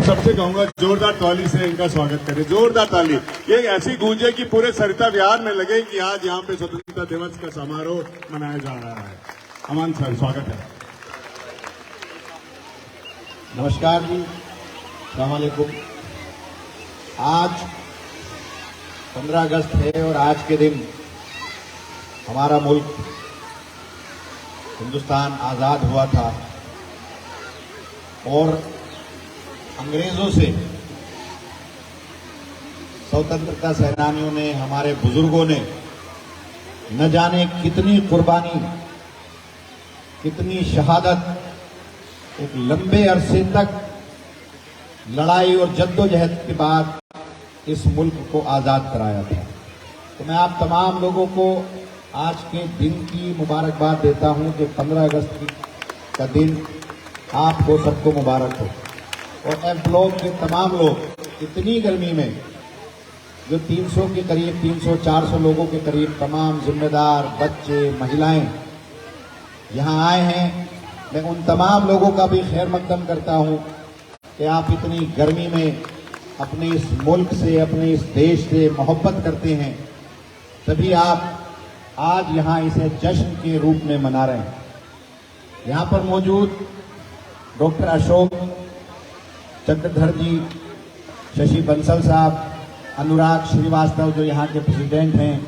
सबसे कहूंगा जोरदार ताली से इनका स्वागत करें, जोरदार ताली। ये ऐसी गूंजे कि पूरे सरिता विहार में लगे कि आज यहाँ पे स्वतंत्रता दिवस का समारोह मनाया जा रहा है। अमन सर, स्वागत है। नमस्कार जी, अस्सलाम वालेकुम। आज 15 अगस्त है और आज के दिन हमारा मुल्क हिंदुस्तान आज़ाद हुआ था और अंग्रेजों से स्वतंत्रता सेनानियों ने, हमारे बुजुर्गों ने न जाने कितनी कुर्बानी, कितनी शहादत, एक लंबे अरसे तक लड़ाई और जद्दोजहद के बाद इस मुल्क को आज़ाद कराया था। तो मैं आप तमाम लोगों को आज के दिन की मुबारकबाद देता हूं कि 15 अगस्त का दिन आपको सबको मुबारक हो। और एफ ब्लॉक के तमाम लोग इतनी गर्मी में, जो 300 के करीब, 300-400 लोगों के करीब तमाम जिम्मेदार, बच्चे, महिलाएं यहाँ आए हैं, मैं उन तमाम लोगों का भी खैर मकदम करता हूं कि आप इतनी गर्मी में अपने इस मुल्क से, अपने इस देश से मोहब्बत करते हैं, तभी आप आज यहाँ इसे जश्न के रूप में मना रहे हैं। यहाँ पर मौजूद डॉक्टर अशोक चक्रधर जी, शशि बंसल साहब, अनुराग श्रीवास्तव जो यहाँ के प्रेसिडेंट हैं,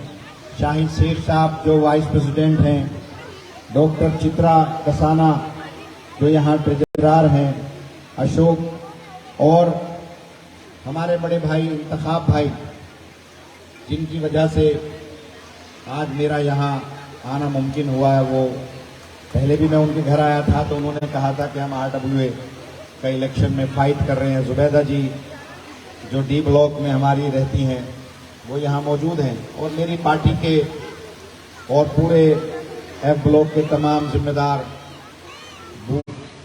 शाहिद शेख साहब जो वाइस प्रेसिडेंट हैं, डॉक्टर चित्रा कसाना जो यहाँ ट्रेजरर हैं, अशोक और हमारे बड़े भाई इंतखाब भाई, जिनकी वजह से आज मेरा यहाँ आना मुमकिन हुआ है। वो पहले भी मैं उनके घर आया था तो उन्होंने कहा था कि हम RWA का इलेक्शन में फाइट कर रहे हैं। जुबैदा जी जो डी ब्लॉक में हमारी रहती हैं, वो यहाँ मौजूद हैं और मेरी पार्टी के और पूरे एफ ब्लॉक के तमाम जिम्मेदार,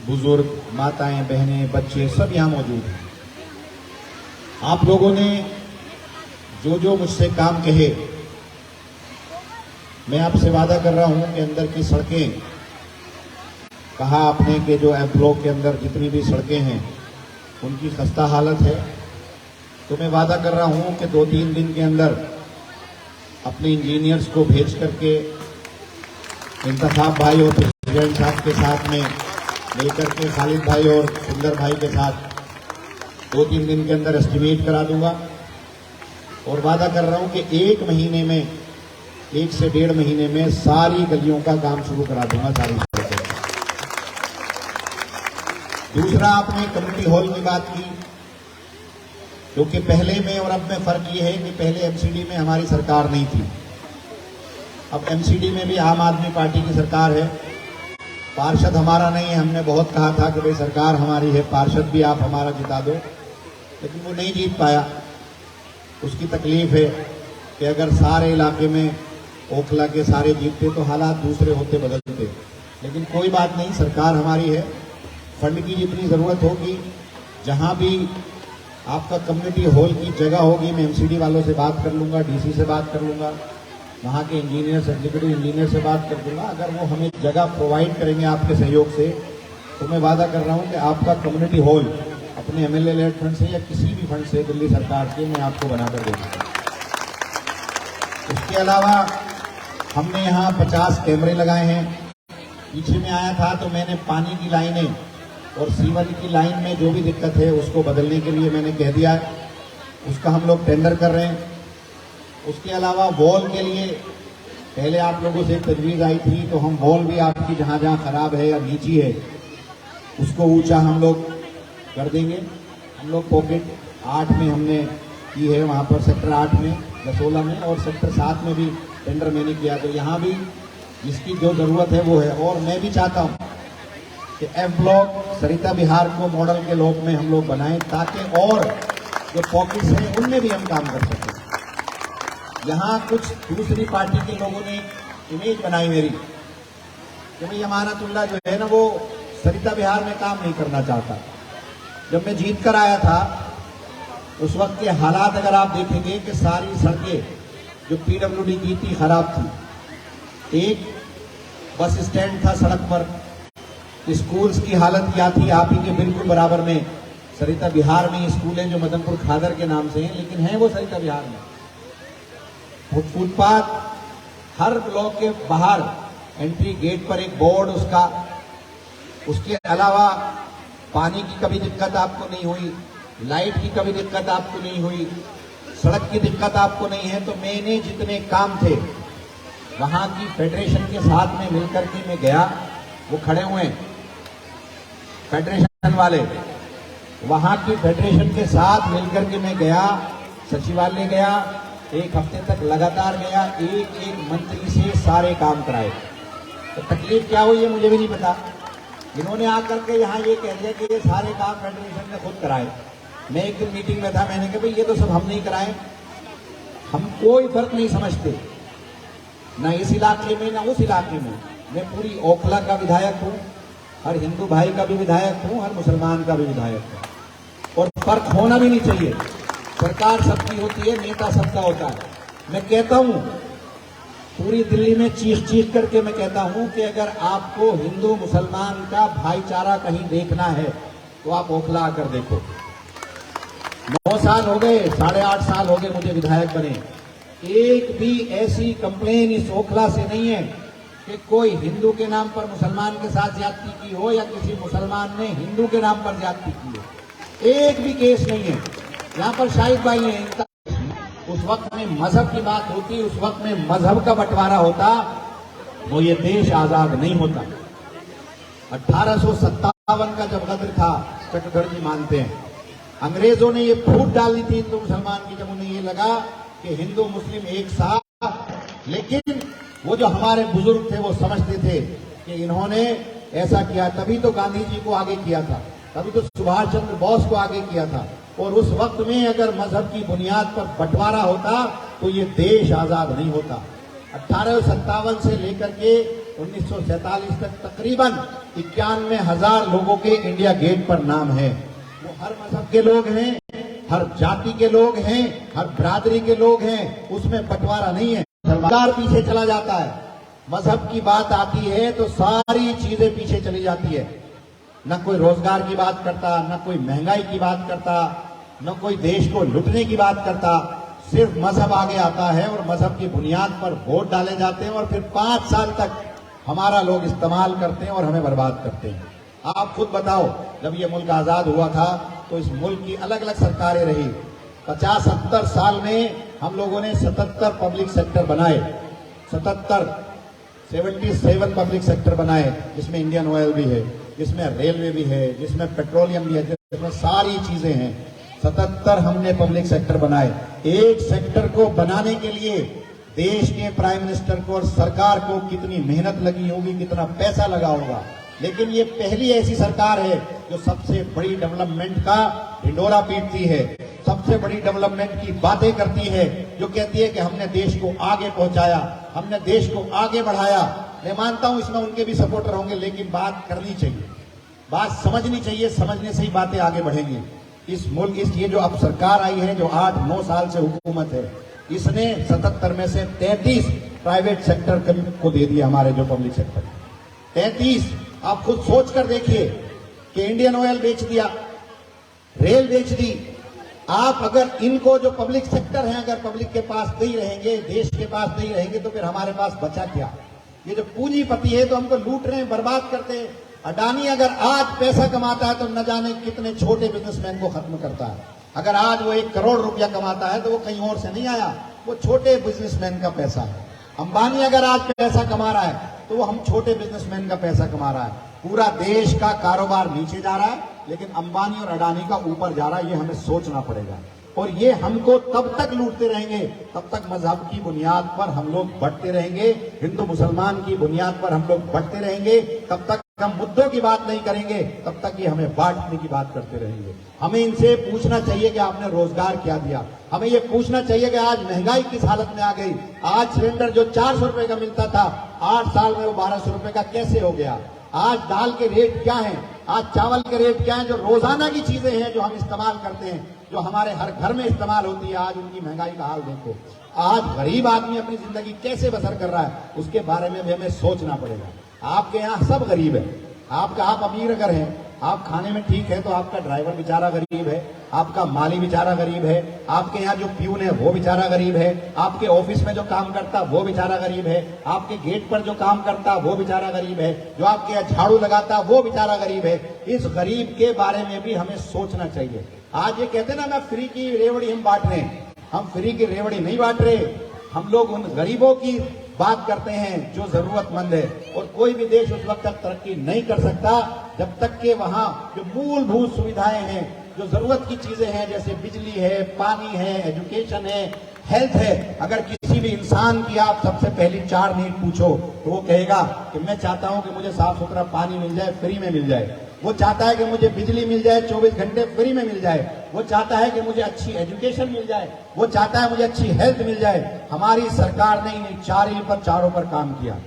बुजुर्ग, माताएं, बहनें, बच्चे सब यहाँ मौजूद हैं। आप लोगों ने जो जो मुझसे काम कहे, मैं आपसे वादा कर रहा हूं कि अंदर की सड़कें, कहा आपने कि जो एफ ब्लॉक के अंदर जितनी भी सड़कें हैं उनकी खस्ता हालत है, तो मैं वादा कर रहा हूं कि 2-3 दिन के अंदर अपने इंजीनियर्स को भेज करके इंतखाब भाई और प्रेसिडेंट साहब के साथ में मिलकर के खालिद भाई और सुंदर भाई के साथ 2-3 दिन के अंदर एस्टिमेट करा दूंगा। और वादा कर रहा हूं कि 1 महीने में, 1 से 1.5 महीने में सारी गलियों का काम शुरू करा दूंगा, सारी सड़कें। दूसरा, आपने कम्युनिटी हॉल की बात की, क्योंकि पहले में और अब में फर्क ये है कि पहले एमसीडी में हमारी सरकार नहीं थी, अब एमसीडी में भी आम आदमी पार्टी की सरकार है। पार्षद हमारा नहीं है, हमने बहुत कहा था कि भाई सरकार हमारी है, पार्षद भी आप हमारा जिता दो, लेकिन वो नहीं जीत पाया। उसकी तकलीफ है कि अगर सारे इलाके में ओखला के सारे जीतते तो हालात दूसरे होते, बदलते। लेकिन कोई बात नहीं, सरकार हमारी है। फंड की जितनी ज़रूरत होगी, जहां भी आपका कम्युनिटी हॉल की जगह होगी, मैं एमसीडी वालों से बात कर लूँगा, डीसी से बात कर लूँगा, वहाँ के इंजीनियर, एग्जीक्यूटिव इंजीनियर से बात कर दूँगा। अगर वो हमें जगह प्रोवाइड करेंगे आपके सहयोग से, तो मैं वादा कर रहा हूँ कि आपका कम्युनिटी हॉल अपने MLA लेड फंड से या किसी भी फंड से, दिल्ली सरकार से, मैं आपको बनाकर दे दूँगा। इसके अलावा हमने यहाँ 50 कैमरे लगाए हैं। पीछे में आया था तो मैंने पानी की लाइनें और सीवर की लाइन में जो भी दिक्कत है उसको बदलने के लिए मैंने कह दिया है, उसका हम लोग टेंडर कर रहे हैं। उसके अलावा वॉल के लिए पहले आप लोगों से तजवीज़ आई थी, तो हम वॉल भी आपकी जहाँ जहाँ खराब है या नीची है उसको ऊंचा हम लोग कर देंगे। हम लोग पॉकेट 8 में हमने की है, वहाँ पर सेक्टर 8 में, गसोला में, और सेक्टर 7 में भी टेंडर मैंने किया। तो यहाँ भी जिसकी जो ज़रूरत है वो है। और मैं भी चाहता हूँ कि एफ ब्लॉक सरिता विहार को मॉडल के लोक में हम लोग बनाएं, ताकि और जो पॉकेट्स हैं उनमें भी हम काम कर सकें। यहाँ कुछ दूसरी पार्टी के लोगों ने इमेज बनाई मेरी कि भाई अमानतुल्लाह जो है ना, वो सरिता विहार में काम नहीं करना चाहता। जब मैं जीत कर आया था उस वक्त के हालात अगर आप देखेंगे कि सारी सड़कें जो PWD की थी खराब थी। एक बस स्टैंड था सड़क पर, स्कूल्स की हालत क्या थी, आप ही के बिल्कुल बराबर में सरिता विहार में स्कूल है जो मदनपुर खादर के नाम से हैं, लेकिन है वो सरिता विहार में। फुटपाथ, हर ब्लॉक के बाहर एंट्री गेट पर एक बोर्ड उसका। उसके अलावा पानी की कभी दिक्कत आपको नहीं हुई, लाइट की कभी दिक्कत आपको नहीं हुई, सड़क की दिक्कत आपको नहीं है। तो मैंने जितने काम थे वहां की फेडरेशन के साथ में मिलकर के मैं गया, वो खड़े हुए फेडरेशन वाले, वहां की फेडरेशन के साथ मिलकर के मैं गया, सचिवालय गया, एक हफ्ते तक लगातार गया, एक एक मंत्री से सारे काम कराए। तो तकलीफ क्या हुई है मुझे भी नहीं पता। इन्होंने आकर के यहाँ ये कह दिया कि ये सारे काम फेडरेशन ने खुद कराए। मैं एक दिन मीटिंग में था, मैंने कहा भाई ये तो सब हम नहीं कराए, हम कोई फर्क नहीं समझते, ना इस इलाके में ना उस इलाके में। मैं पूरी ओखला का विधायक हूँ, हर हिंदू भाई का भी विधायक हूँ, हर मुसलमान का भी विधायक हूँ, और फर्क होना भी नहीं चाहिए। सरकार सबकी होती है, नेता सबका होता है। मैं कहता हूं पूरी दिल्ली में चीख चीख करके मैं कहता हूं कि अगर आपको हिंदू मुसलमान का भाईचारा कहीं देखना है तो आप ओखला आकर देखो। 9 साल हो गए, 8.5 साल हो गए मुझे विधायक बने, एक भी ऐसी कंप्लेन इस ओखला से नहीं है कि कोई हिंदू के नाम पर मुसलमान के साथ ज्यादती की हो या किसी मुसलमान ने हिंदू के नाम पर ज्यादती की हो। एक भी केस नहीं है। यहाँ पर शाहिद भाई हैं, उस वक्त में मजहब की बात होती, उस वक्त में मजहब का बंटवारा होता तो ये देश आजाद नहीं होता। 1857 का जब गद्र था, चक्रधर जी मानते हैं, अंग्रेजों ने ये फूट डालनी थी हिंदू मुसलमान की, जब उन्हें ये लगा कि हिंदू मुस्लिम एक साथ। लेकिन वो जो हमारे बुजुर्ग थे वो समझते थे कि इन्होंने ऐसा किया, तभी तो गांधी जी को आगे किया था, तभी तो सुभाष चंद्र बोस को आगे किया था। और उस वक्त में अगर मजहब की बुनियाद पर बंटवारा होता तो ये देश आजाद नहीं होता। 1857 से लेकर के 1947 तक तकरीबन 91,000 लोगों के इंडिया गेट पर नाम है। वो हर मजहब के लोग हैं, हर जाति के लोग हैं, हर बिरादरी के लोग हैं, उसमें बंटवारा नहीं है। सरकार पीछे चला जाता है, मजहब की बात आती है तो सारी चीजें पीछे चली जाती है। न कोई रोजगार की बात करता, न कोई महंगाई की बात करता, न कोई देश को लुटने की बात करता, सिर्फ मजहब आगे आता है और मजहब की बुनियाद पर वोट डाले जाते हैं और फिर 5 साल तक हमारा लोग इस्तेमाल करते हैं और हमें बर्बाद करते हैं। आप खुद बताओ, जब ये मुल्क आजाद हुआ था तो इस मुल्क की अलग अलग सरकारें रही। 50-70 साल में हम लोगों ने 77 पब्लिक सेक्टर बनाए, 77 पब्लिक सेक्टर बनाए, जिसमें इंडियन ऑयल भी है, जिसमें रेलवे भी है, जिसमें पेट्रोलियम भी है, जिसमें सारी चीजें हैं। 77 हमने पब्लिक सेक्टर बनाए। एक सेक्टर को बनाने के लिए देश के प्राइम मिनिस्टर को और सरकार को कितनी मेहनत लगी होगी, कितना पैसा लगा होगा। लेकिन ये पहली ऐसी सरकार है जो सबसे बड़ी डेवलपमेंट का ढिंढोरा पीटती है, सबसे बड़ी डेवलपमेंट की बातें करती है, जो कहती है कि हमने देश को आगे पहुंचाया, हमने देश को आगे बढ़ाया। मैं मानता हूं इसमें उनके भी सपोर्टर होंगे, लेकिन बात करनी चाहिए, बात समझनी चाहिए, समझने से ही बातें आगे बढ़ेंगी। इस मुल्क ये जो अब सरकार आई है, जो 8-9 साल से हुकूमत है, इसने 77 में से 33 प्राइवेट सेक्टर को दे दिया, हमारे जो पब्लिक सेक्टर 33। आप खुद सोच कर देखिए कि इंडियन ऑयल बेच दिया, रेल बेच दी। आप अगर इनको जो पब्लिक सेक्टर है अगर पब्लिक के पास नहीं रहेंगे, देश के पास नहीं रहेंगे, तो फिर हमारे पास बचा क्या? ये जो पूंजीपति है तो हमको लूट रहे हैं, बर्बाद करते हैं। अडानी अगर आज पैसा कमाता है तो न जाने कितने छोटे बिजनेसमैन को खत्म करता है। अगर आज वो 1 करोड़ रुपया कमाता है तो वो कहीं और से नहीं आया, वो छोटे बिजनेसमैन का पैसा है। अंबानी अगर आज पैसा कमा रहा है तो वो हम छोटे बिजनेसमैन का पैसा कमा रहा है। पूरा देश का कारोबार नीचे जा रहा है, लेकिन अंबानी और अडानी का ऊपर जा रहा है। ये हमें सोचना पड़ेगा। और ये हमको तब तक लूटते रहेंगे, तब तक मजहब की बुनियाद पर हम लोग बढ़ते रहेंगे, हिंदू मुसलमान की बुनियाद पर हम लोग बढ़ते रहेंगे। तब तक हम मुद्दों की बात नहीं करेंगे, तब तक ये हमें बांटने की बात करते रहेंगे। हमें इनसे पूछना चाहिए कि आपने रोजगार क्या दिया। हमें ये पूछना चाहिए कि आज महंगाई किस हालत में आ गई। आज सिलेंडर जो 400 रुपए का मिलता था, 8 साल में वो 1200 रुपए का कैसे हो गया? आज दाल के रेट क्या हैं? आज चावल के रेट क्या हैं? जो रोजाना की चीजें हैं जो हम इस्तेमाल करते हैं, जो हमारे हर घर में इस्तेमाल होती है, आज उनकी महंगाई का हाल देखो। आज गरीब आदमी अपनी जिंदगी कैसे बसर कर रहा है, उसके बारे में भी हमें सोचना पड़ेगा। आपके यहाँ सब गरीब है, आप अमीर अगर हैं आप खाने में ठीक है तो आपका ड्राइवर बेचारा गरीब है, आपका माली बेचारा गरीब है, आपके यहाँ जो प्यून है वो बेचारा गरीब है, आपके ऑफिस में जो काम करता वो बेचारा गरीब है, आपके गेट पर जो काम करता वो बेचारा गरीब है, जो आपके यहाँ झाड़ू लगाता वो बेचारा गरीब है। इस गरीब के बारे में भी हमें सोचना चाहिए। आज ये कहते ना, मैं फ्री की रेवड़ी हम बांट रहे हैं, हम फ्री की रेवड़ी नहीं बांट रहे, हम लोग उन गरीबों की बात करते हैं जो जरूरतमंद है। और कोई भी देश उस वक्त तक तरक्की नहीं कर सकता जब तक कि वहां जो मूलभूत सुविधाएं हैं, जो जरूरत की चीजें हैं, जैसे बिजली है, पानी है, एजुकेशन है, हेल्थ है, अगर किसी भी इंसान की आप सबसे पहली 4 नीड पूछो तो वो कहेगा कि मैं चाहता हूं कि मुझे साफ सुथरा पानी मिल जाए, फ्री में मिल जाए। वो चाहता है कि मुझे बिजली मिल जाए, 24 घंटे फ्री में मिल जाए। वो चाहता है कि मुझे अच्छी एजुकेशन मिल जाए, वो चाहता है मुझे अच्छी हेल्थ मिल जाए। हमारी सरकार ने इन चारों पर काम किया।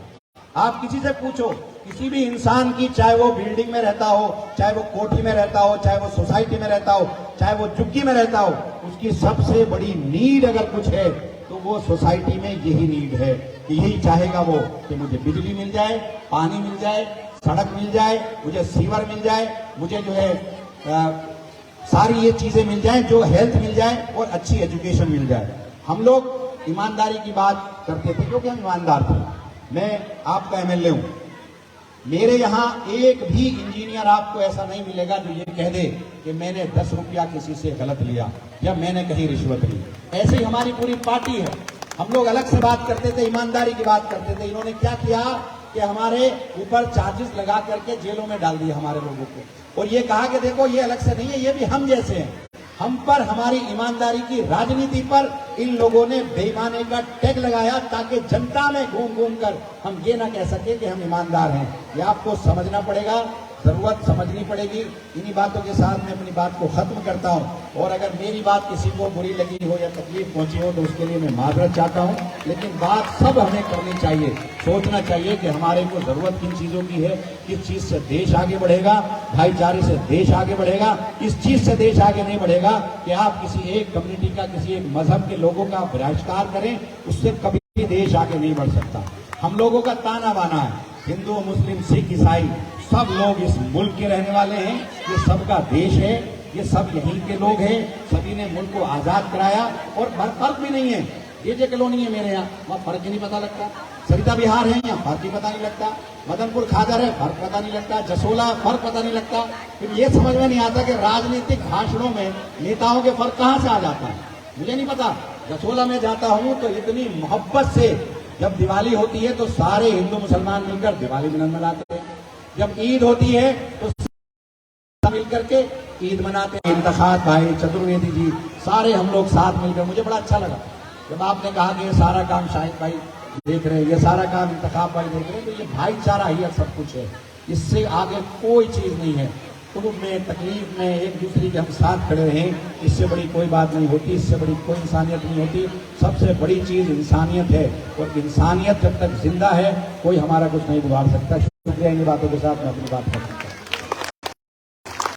आप किसी से पूछो, किसी भी इंसान की, चाहे वो बिल्डिंग में रहता हो, चाहे वो कोठी में रहता हो, चाहे वो सोसाइटी में रहता हो, चाहे वो झुग्गी में रहता हो, उसकी सबसे बड़ी नीड अगर कुछ है तो वो सोसाइटी में यही नीड है कि यही चाहेगा वो कि मुझे बिजली मिल जाए, पानी मिल जाए, सड़क मिल जाए, मुझे सीवर मिल जाए, मुझे जो है सारी ये चीजें मिल जाए, जो हेल्थ मिल जाए और अच्छी एजुकेशन मिल जाए। हम लोग ईमानदारी की बात करते थे क्योंकि हम ईमानदार थे। मैं आपका एमएलए हूं, मेरे यहाँ एक भी इंजीनियर आपको ऐसा नहीं मिलेगा जो ये कह दे कि मैंने 10 रुपया किसी से गलत लिया या मैंने कहीं रिश्वत ली। ऐसे ही हमारी पूरी पार्टी है। हम लोग अलग से बात करते थे, ईमानदारी की बात करते थे। इन्होंने क्या किया कि हमारे ऊपर चार्जेस लगा करके जेलों में डाल दिया हमारे लोगों को, और ये कहा कि देखो ये अलग से नहीं है, ये भी हम जैसे हैं। हम पर, हमारी ईमानदारी की राजनीति पर इन लोगों ने बेईमानी का टैग लगाया ताकि जनता में घूम घूम कर हम ये ना कह सके कि हम ईमानदार हैं। ये आपको समझना पड़ेगा, जरूरत समझनी पड़ेगी। इन्हीं बातों के साथ मैं अपनी बात को खत्म करता हूं। और अगर मेरी बात किसी को बुरी लगी हो या तकलीफ पहुंची हो तो उसके लिए मैं माजरत चाहता हूं, लेकिन बात सब हमें करनी चाहिए। सोचना चाहिए कि हमारे को जरूरत किन चीजों की है, किस चीज से देश आगे बढ़ेगा, भाईचारे से देश आगे बढ़ेगा। इस चीज से देश आगे नहीं बढ़ेगा कि आप किसी एक कम्युनिटी का, किसी एक मजहब के लोगों का बहिष्कार करें, उससे कभी भी देश आगे नहीं बढ़ सकता। हम लोगों का ताना बाना है, हिंदू, मुस्लिम, सिख, ईसाई सब लोग इस मुल्क के रहने वाले हैं। ये सबका देश है, ये सब यहीं के लोग हैं। सभी ने मुल्क को आजाद कराया और फर्क भी नहीं है। ये जो कॉलोनी है मेरे यहाँ, वहाँ फर्क ही नहीं पता लगता। सरिता बिहार है, यहाँ फर्क ही पता नहीं लगता। मदनपुर खादर है, फर्क पता नहीं लगता। जसोला, फर्क पता नहीं लगता। फिर ये समझ में नहीं आता कि राजनीतिक भाषणों में नेताओं के फर्क कहाँ से आ जाता है, मुझे नहीं पता। जसोला में जाता हूँ तो इतनी मोहब्बत से जब दिवाली होती है तो सारे हिंदू मुसलमान मिलकर दिवाली मनाते हैं। जब ईद होती है तो मिलकर के ईद मनाते हैं। इंतखाब भाई, चतुर्वेदी जी, सारे हम लोग साथ मिलकर, मुझे बड़ा अच्छा लगा जब आपने कहा कि ये सारा काम शाहिद भाई देख रहे हैं, ये सारा काम इंतखाब भाई देख रहे हैं। तो ये भाईचारा ही सब कुछ है, इससे आगे कोई चीज नहीं है। दुख में, तकलीफ में एक दूसरे के हम साथ खड़े रहें, इससे बड़ी कोई बात नहीं होती, इससे बड़ी कोई इंसानियत नहीं होती। सबसे बड़ी चीज इंसानियत है, और इंसानियत जब तक जिंदा है कोई हमारा कुछ नहीं बिगाड़ सकता। शुक्रिया। इन बातों के साथ मैं अपनी बात करता हूं।